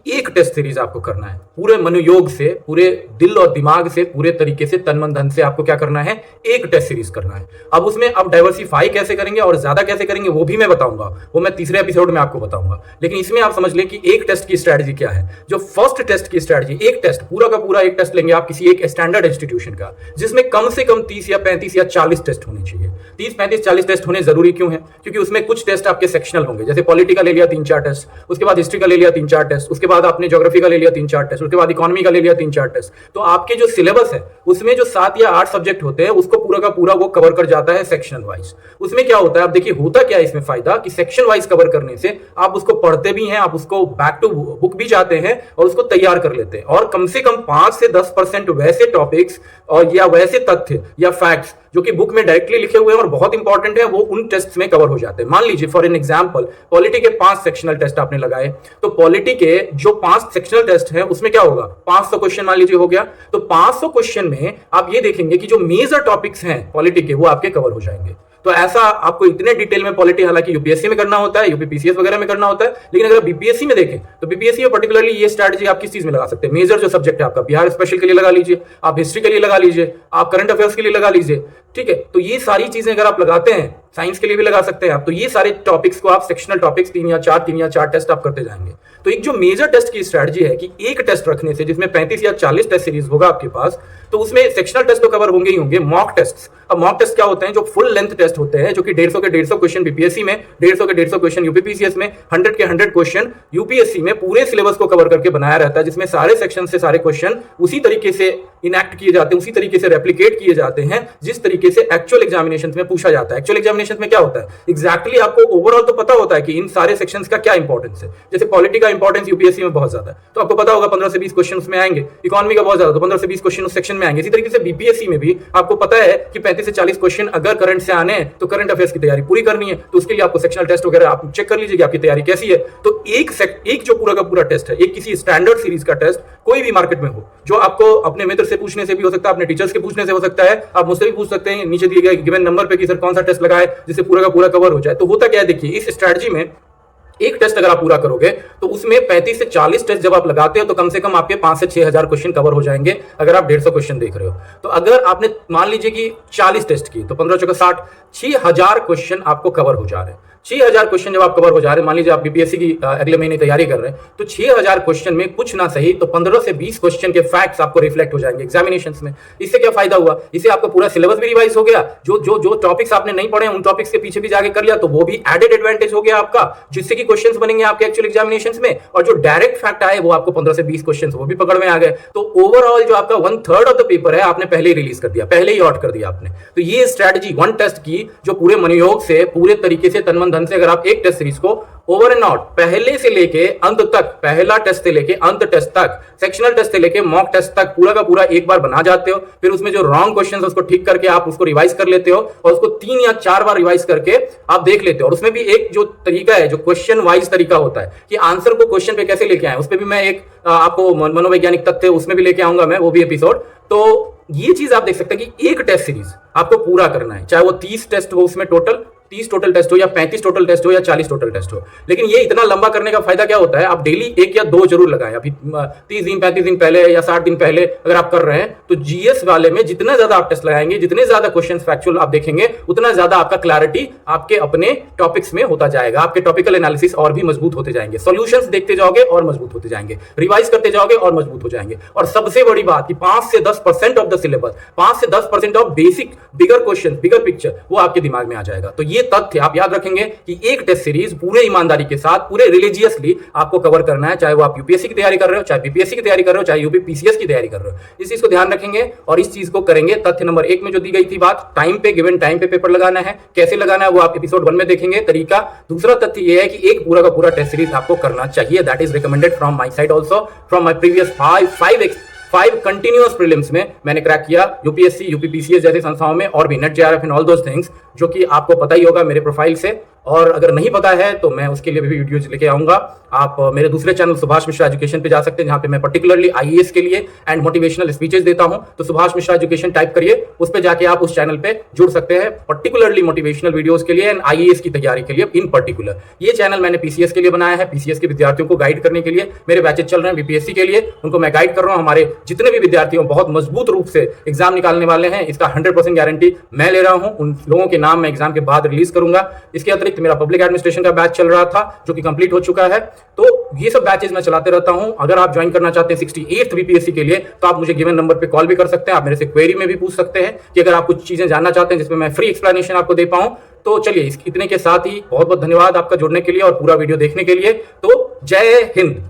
एक test series आपको करना है पूरे मनोयोग से, पूरे दिल और दिमाग से, पूरे तरीके से, तन मन धन से आपको क्या करना है, एक टेस्ट सीरीज करना है। अब उसमें अब डाइवर्सिफाई कैसे करेंगे और ज्यादा कैसे करेंगे वो भी मैं बताऊंगा, वो मैं तीसरे एपिसोड में आपको बताऊंगा। लेकिन इसमें आप समझ लें कि एक टेस्ट की स्ट्रैटेजी क्या है। जो फर्स्ट टेस्ट की स्ट्रैटेजी, एक टेस्ट पूरा का पूरा एक टेस्ट लेंगे आप किसी एक स्टैंडर्ड इंस्टीट्यूशन का, जिसमें कम से कम 30 या 35 या 40 टेस्ट होने चाहिए। 30, 35, 40 टेस्ट होने जरूरी क्यों है? क्योंकि उसमें कुछ टेस्ट आपके सेक्शनल होंगे, जैसे पॉलिटी का ले लिया 3-4 टेस्ट, उसके बाद हिस्ट्री का ले लिया 3-4 टेस्ट, उसके बाद आपने ज्योग्राफी का ले लिया 3-4 टेस्ट, उसके बाद इकोनॉमी का ले लिया 3-4 टेस्ट। तो आपके जो सिलेबस है उसमें जो 7 या 8 सब्जेक्ट होते हैं उसको पूरा का पूरा वो कवर कर जाता है सेक्शनल वाइज। उसमें क्या होता है, आप देखिए होता क्या है इसमें फायदा कि सेक्शन वाइज कवर करने से आप उसको पढ़ते भी हैं, आप उसको बैक टू बुक भी जाते हैं और उसको तैयार कर लेते हैं। और कम से कम 5 से 10% वैसे टॉपिक्स और या वैसे तथ्य या फैक्ट्स जो कि बुक में डायरेक्टली लिखे हुए हैं और बहुत इंपॉर्टेंट है, वो उन टेस्ट में कवर हो जाते हैं। मान लीजिए फॉर एन एग्जांपल पॉलिटी के 5 सेक्शनल टेस्ट आपने लगाए, तो पॉलिटी के जो 5 सेक्शनल टेस्ट हैं उसमें क्या होगा, 500 क्वेश्चन मान लीजिए हो गया। तो 500 क्वेश्चन में आप ये देखेंगे कि जो मेजर टॉपिक्स हैं पॉलिटी के वो आपके कवर हो जाएंगे। तो ऐसा आपको इतने डिटेल में पॉलिटी हालांकि यूपीएससी में करना होता है, यूपीपीसीएस वगैरह में करना होता है, लेकिन अगर बीपीएससी में देखें तो बीपीएससी में पर्टिकुलरली ये स्ट्रैटेजी आप किस चीज में लगा सकते हैं, मेजर जो सब्जेक्ट है आपका, बिहार स्पेशल के लिए लगा लीजिए, आप हिस्ट्री के लिए लगा लीजिए, आप करंट अफेयर्स के लिए लगा लीजिए, ठीक है। तो ये सारी चीजें अगर आप लगाते हैं, साइंस के लिए भी लगा सकते हैं आप, तो ये सारे टॉपिक्स को आप सेक्शनल टॉपिक्स 3 या 4 टेस्ट आप करते जाएंगे। तो एक जो मेजर टेस्ट की स्ट्रैटेजी है कि एक टेस्ट रखने से जिसमें 35 या 40 टेस्ट सीरीज होगा आपके पास, तो उसमें सेक्शनल टेस्ट तो कवर होंगे ही होंगे, मॉक टेस्ट। अब मॉक टेस्ट क्या होते हैं, जो फुल लेंथ टेस्ट होते हैं, जो कि 150 के 150 क्वेश्चन बीपीएससी में, 150 के 150 क्वेश्चन यूपीपीसीएस में, 100 के 100 क्वेश्चन यूपीएससी में, पूरे सिलेबस को कवर करके बनाया रहता है, जिसमें सारे सेक्शन से सारे क्वेश्चन उसी तरीके से इनएक्ट किए जाते हैं, उसी तरीके से रेप्लिकेट किए जाते हैं जिस तरीके से एक्चुअल एग्जामिनेशंस में पूछा जाता है। एक्चुअल एग्जामिनेशंस में क्या होता है एग्जैक्टली आपको ओवरऑल तो पता होता है कि इन सारे सेक्शंस का क्या इंपॉर्टेंस है। जैसे पॉलिटी का इंपॉर्टेंस यूपीएससी में बहुत ज्यादा है, तो आपको पता होगा 15 से 20 क्वेश्चन उसमें आएंगे। इकोनॉमी का बहुत ज्यादा, तो 15 से 20 क्वेश्चन उस सेक्शन में आएंगे। इसी तरीके से बीपीएससी में भी आपको पता है कि 35 से 40 क्वेश्चन अगर करंट से आने हैं तो करंट अफेयर्स की तैयारी पूरी करनी है, तो उसके लिए आपको सेक्शनल टेस्ट वगैरह आप चेक कर लीजिए कि आपकी तैयारी कैसी है। तो एक जो पूरा का पूरा टेस्ट है, एक किसी स्टैंडर्ड सीरीज का टेस्ट कोई भी मार्केट में हो, जो आपको अपने मित्र से पूछने से भी हो सकता है, अपने टीचर्स के पूछने से हो सकता है, आप मुझसे भी पूछ सकते हैं नीचे दिए गए गिवन नंबर पे कि सर कौन सा टेस्ट लगाए जिससे पूरा का पूरा कवर हो जाए। तो होता क्या है, देखिए इस स्ट्रैटेजी में एक टेस्ट अगर आप पूरा करोगे तो उसमें 35 से 40 टेस्ट जब आप लगाते हो तो कम से कम आपके 5 से 6 हजार क्वेश्चन कवर हो जाएंगे अगर आप 150 क्वेश्चन देख रहे हो। तो अगर आपने मान लीजिए कि 40 टेस्ट किए तो 15 चौका 60, 6000 क्वेश्चन आपको कवर हो जा रहे हैं। 6000 क्वेश्चन जब आप कवर हो जा रहे हैं, मान लीजिए आप बीपीएससी की अगले महीने तैयारी कर रहे हैं, तो 6000 क्वेश्चन में कुछ ना सही तो 15 से 20 क्वेश्चन के फैक्ट्स आपको रिफ्लेक्ट हो जाएंगे एग्जामिनेशंस में। इससे क्या फायदा हुआ, इससे आपका पूरा सिलेबस भी रिवाइज हो गया, जो टॉपिक्स आपने नहीं पढ़े उन टॉपिक्स के पीछे भी जाके कर लिया, तो वो भी एडेड एडवांटेज हो गया आपका, जिससे कि क्वेश्चंस बनेंगे आपके एक्चुअल एग्जामिनेशंस में, और जो डायरेक्ट फैक्ट आए वो आपको 15 से 20 क्वेश्चंस वो भी पकड़ में आ गए। तो ओवरऑल जो आपका 1/3 ऑफ द पेपर है आपने पहले ही रिलीज कर दिया, पहले ही आउट कर दिया आपने। तो ये स्ट्रैटेजी वन टेस्ट की जो पूरे मनोयोग से, पूरे तरीके से, तन मन धन से अगर आप एक टेस्ट सीरीज को ओवर एंड आउट पहले से लेके अंत तक, पहला टेस्ट से लेके अंत टेस्ट तक, सेक्शनल टेस्ट से लेके मॉक टेस्ट तक पूरा का पूरा एक बार बना जाते हो, फिर उसमें जो रॉन्ग क्वेश्चंस उसको ठीक करके आप उसको रिवाइज कर लेते हो और उसको 3 या 4 बार रिवाइज करके आप देख लेते हो। और उसमें भी एक जो तरीका है, जो क्वेश्चन वाइज तरीका होता है कि आंसर को क्वेश्चन पे कैसे लेके आए, उस पर भी मैं एक आपको मनोवैज्ञानिक तथ्य उसमें भी लेके आऊंगा मैं, वो भी एपिसोड। तो ये चीज आप देख सकते हैं कि एक टेस्ट सीरीज आपको पूरा करना है, चाहे वो 30 टेस्ट हो, उसमें टोटल 30 टोटल टेस्ट हो या 35 टोटल टेस्ट हो या 40 टोटल टेस्ट हो। लेकिन ये इतना लंबा करने का फायदा क्या होता है, आप डेली 1 या 2 जरूर लगाएं। अभी 30 दिन 35 दिन पहले या 60 दिन पहले अगर आप कर रहे हैं तो जीएस वाले में जितना ज्यादा आप टेस्ट लगाएंगे, जितने ज्यादा क्वेश्चंस फैक्चुअल आप देखेंगे, उतना ज्यादा आपका क्लैरिटी आपके अपने टॉपिक्स में होता जाएगा, आपके टॉपिकल एनालिसिस और भी मजबूत होते जाएंगे, सॉल्यूशंस देखते जाओगे और मजबूत होते जाएंगे, रिवाइज करते जाओगे और मजबूत हो जाएंगे। और सबसे बड़ी बात कि 5 से 10% ऑफ द सिलेबस, 5 से 10% of basic bigger question, bigger picture वो आपके दिमाग में आ जाएगा। तो ये तथ्य आप याद रखेंगे कि एक टेस्ट सीरीज पूरे ईमानदारी के साथ, पूरे रिलीजियसली आपको कवर करना है, चाहे वो आप यूपीएससी की तैयारी कर रहे हो, चाहे बीपीएससी की तैयारी कर रहे हो, चाहे यूपीपीसीएस की तैयारी कर रहे हो। इस चीज को ध्यान रखेंगे और इस चीज को करेंगे। तथ्य नंबर 1 में जो दी गई थी बात, टाइम पे, गिवन टाइम पे पेपर लगाना है, कैसे लगाना है वो आप एपिसोड 1 में देखेंगे तरीका। दूसरा तथ्य ये है कि एक पूरा का पूरा टेस्ट सीरीज आपको करना चाहिए, that is recommended from my side also, from my previous 5 continuous prelims में मैंने क्रैक किया, यूपीएससी, यूपीपीसीएस जैसी संस्थाओं में, और भी net JRF and all those things, जो कि आपको पता ही होगा मेरे प्रोफाइल से। और अगर नहीं पता है तो मैं उसके लिए भी वीडियोज लेके आऊंगा आप मेरे दूसरे चैनल सुभाष मिश्रा एजुकेशन पे जा सकते हैं, जहां पे मैं पर्टिकुलरली आईएएस के लिए एंड मोटिवेशनल स्पीचेस देता हूं। तो सुभाष मिश्रा एजुकेशन टाइप करिए, उस पे जाके आप उस चैनल पे जुड़ सकते हैं पर्टिकुलरली मोटिवेशनल वीडियोस के लिए एंड आईएएस की तैयारी के लिए इन पर्टिकुलर। ये चैनल मैंने पीसीएस के लिए बनाया है, पीसीएस के विद्यार्थियों को गाइड करने के लिए। मेरे बैचेज चल रहे हैं बीपीएससी के लिए, उनको मैं गाइड कर रहा हूं। हमारे जितने भी विद्यार्थी बहुत मजबूत रूप से एग्जाम निकालने वाले हैं, इसका 100% गारंटी मैं ले रहा हूं। उन लोगों के नाम मैं एग्जाम के बाद रिलीज करूंगा। इसके अतिरिक्त मेरा पब्लिक एडमिनिस्ट्रेशन का बैच चल रहा था, जो कि कंप्लीट हो चुका है। तो ये सब बैचेज मैं चलाते रहता हूं। अगर आप ज्वाइन करना चाहते हैं 68th बीपीएससी के लिए, तो आप मुझे गिवन नंबर पे कॉल भी कर सकते हैं। आप मेरे से क्वेरी में भी पूछ सकते हैं कि अगर आप कुछ चीजें जानना चाहते हैं जिसमें मैं फ्री एक्सप्लेनेशन आपको दे पाऊं। तो चलिए, इतने के साथ ही बहुत बहुत धन्यवाद आपका जुड़ने के लिए और पूरा वीडियो देखने के लिए। तो जय हिंद।